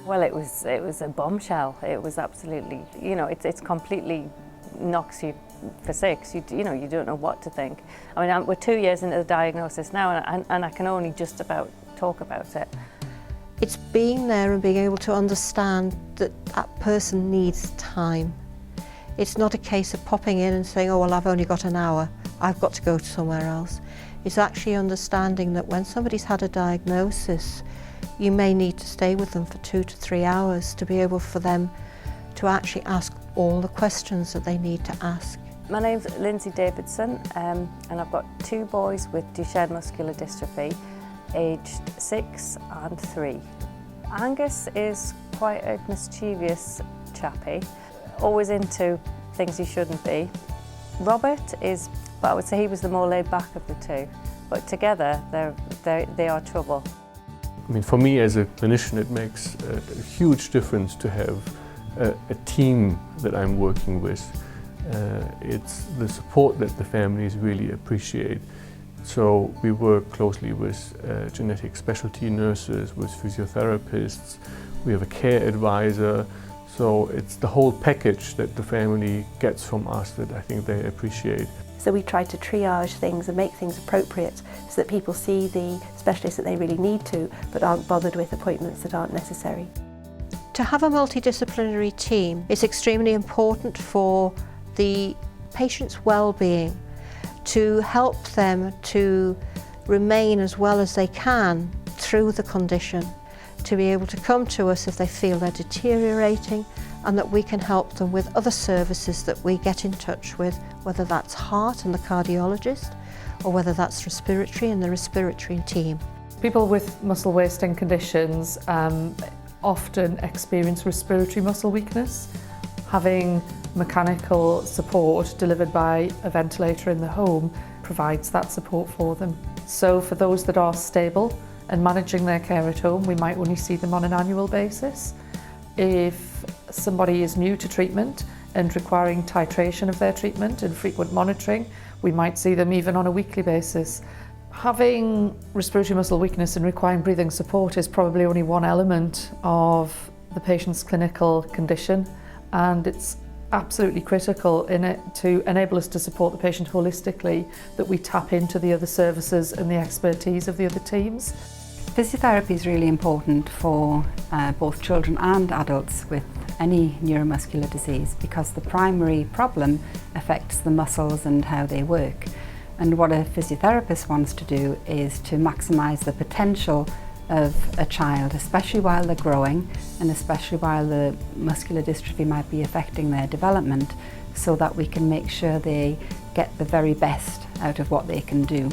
Well, it was a bombshell. It was absolutely, you know, it's completely knocks you for six. You don't know what to think. I mean, we're 2 years into the diagnosis now, and I can only just about talk about it. It's being there and being able to understand that that person needs time. It's not a case of popping in and saying, oh, well, I've only got an hour, I've got to go somewhere else. It's actually understanding that when somebody's had a diagnosis, you may need to stay with them for 2 to 3 hours to be able for them to actually ask all the questions that they need to ask. My name's Lindsay Davidson, and I've got 2 boys with Duchenne muscular dystrophy, aged 6 and 3. Angus is quite a mischievous chappy, always into things he shouldn't be. Robert is, but I would say he was the more laid back of the 2, but together they are trouble. I mean, for me as a clinician, it makes a huge difference to have a team that I'm working with. It's the support that the families really appreciate. So we work closely with genetic specialty nurses, with physiotherapists. We have a care advisor. So it's the whole package that the family gets from us that I think they appreciate. So we try to triage things and make things appropriate so that people see the specialists that they really need to, but aren't bothered with appointments that aren't necessary. To have a multidisciplinary team is extremely important for the patient's well-being, to help them to remain as well as they can through the condition, to be able to come to us if they feel they're deteriorating, and that we can help them with other services that we get in touch with, whether that's heart and the cardiologist, or whether that's respiratory and the respiratory team. People with muscle wasting conditions often experience respiratory muscle weakness. Having mechanical support delivered by a ventilator in the home provides that support for them. So for those that are stable and managing their care at home, we might only see them on an annual basis. If somebody is new to treatment and requiring titration of their treatment and frequent monitoring, we might see them even on a weekly basis. Having respiratory muscle weakness and requiring breathing support is probably only one element of the patient's clinical condition, and it's absolutely critical in it to enable us to support the patient holistically that we tap into the other services and the expertise of the other teams. Physiotherapy is really important for both children and adults with any neuromuscular disease because the primary problem affects the muscles and how they work. And what a physiotherapist wants to do is to maximise the potential of a child, especially while they're growing and especially while the muscular dystrophy might be affecting their development, so that we can make sure they get the very best out of what they can do.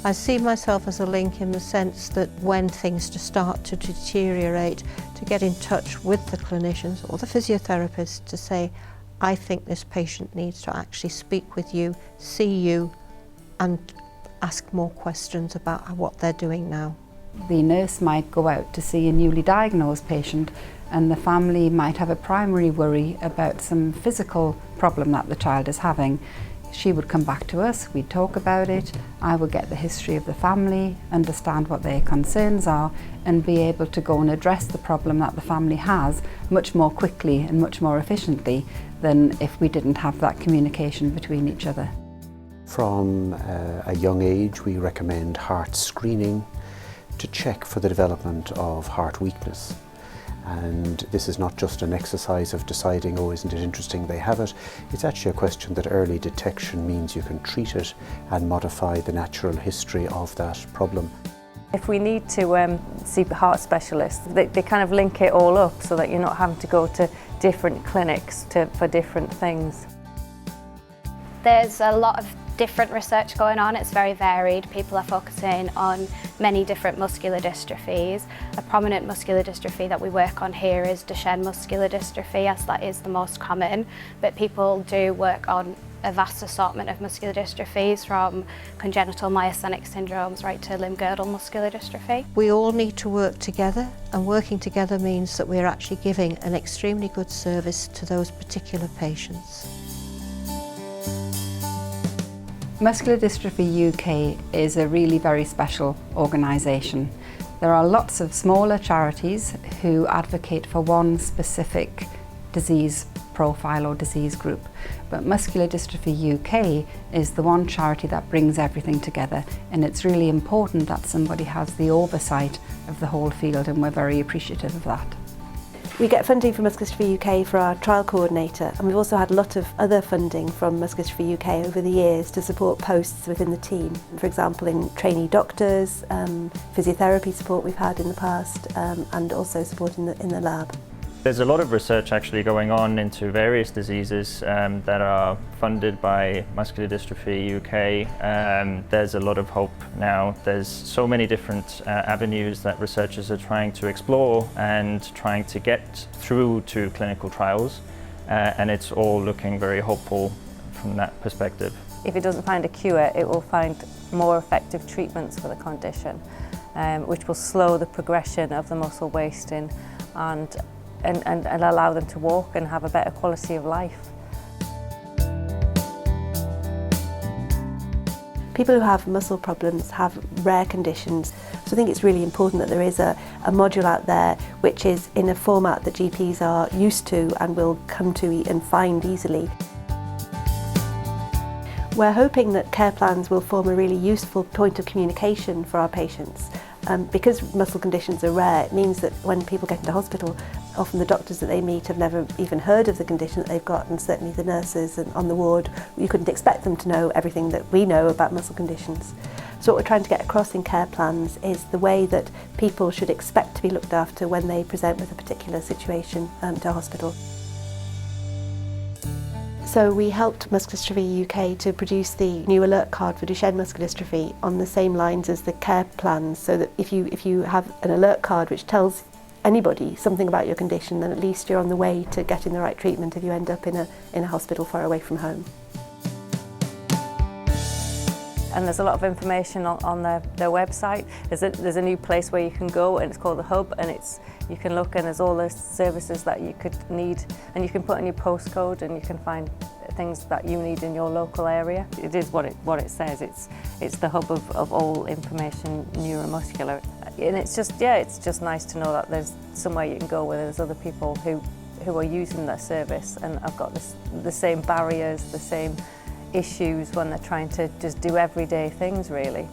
I see myself as a link in the sense that when things start to deteriorate, to get in touch with the clinicians or the physiotherapist to say, I think this patient needs to actually speak with you, see you, and ask more questions about what they're doing now. The nurse might go out to see a newly diagnosed patient and the family might have a primary worry about some physical problem that the child is having. She would come back to us, we'd talk about it, I would get the history of the family, understand what their concerns are, and be able to go and address the problem that the family has much more quickly and much more efficiently than if we didn't have that communication between each other. From a young age, we recommend heart screening to check for the development of heart weakness. And this is not just an exercise of deciding, oh, isn't it interesting they have it. It's actually a question that early detection means you can treat it and modify the natural history of that problem. If we need to see heart specialists, they kind of link it all up so that you're not having to go to different clinics for different things. There's a lot of different research going on. It's very varied. People are focusing on many different muscular dystrophies. A prominent muscular dystrophy that we work on here is Duchenne muscular dystrophy, as that is the most common, but people do work on a vast assortment of muscular dystrophies, from congenital myasthenic syndromes right to limb-girdle muscular dystrophy. We all need to work together, and working together means that we're actually giving an extremely good service to those particular patients. Muscular Dystrophy UK is a really very special organisation. There are lots of smaller charities who advocate for one specific disease profile or disease group, but Muscular Dystrophy UK is the one charity that brings everything together, and it's really important that somebody has the oversight of the whole field, and we're very appreciative of that. We get funding from Muscular Dystrophy UK for our trial coordinator, and we've also had a lot of other funding from Muscular Dystrophy UK over the years to support posts within the team. For example, in trainee doctors, physiotherapy support we've had in the past, and also support in the lab. There's a lot of research actually going on into various diseases that are funded by Muscular Dystrophy UK. There's a lot of hope now. There's so many different avenues that researchers are trying to explore and trying to get through to clinical trials, and it's all looking very hopeful from that perspective. If it doesn't find a cure, it will find more effective treatments for the condition, which will slow the progression of the muscle wasting and allow them to walk and have a better quality of life. People who have muscle problems have rare conditions, so I think it's really important that there is a module out there which is in a format that GPs are used to and will come to and find easily. We're hoping that care plans will form a really useful point of communication for our patients. Because muscle conditions are rare, it means that when people get into hospital, often the doctors that they meet have never even heard of the condition that they've got, and certainly the nurses and on the ward, you couldn't expect them to know everything that we know about muscle conditions. So what we're trying to get across in care plans is the way that people should expect to be looked after when they present with a particular situation to hospital. So we helped Muscular Dystrophy UK to produce the new alert card for Duchenne muscular dystrophy on the same lines as the care plans, so that if you have an alert card which tells anybody something about your condition, then at least you're on the way to getting the right treatment if you end up in a hospital far away from home. And there's a lot of information on their website. There's a new place where you can go, and it's called the Hub, and you can look, and there's all the services that you could need, and you can put in your postcode and you can find things that you need in your local area. It is what it says. It's the hub of all information neuromuscular, and it's just nice to know that there's somewhere you can go where there's other people who are using their service and have got the same barriers, the same issues when they're trying to just do everyday things really.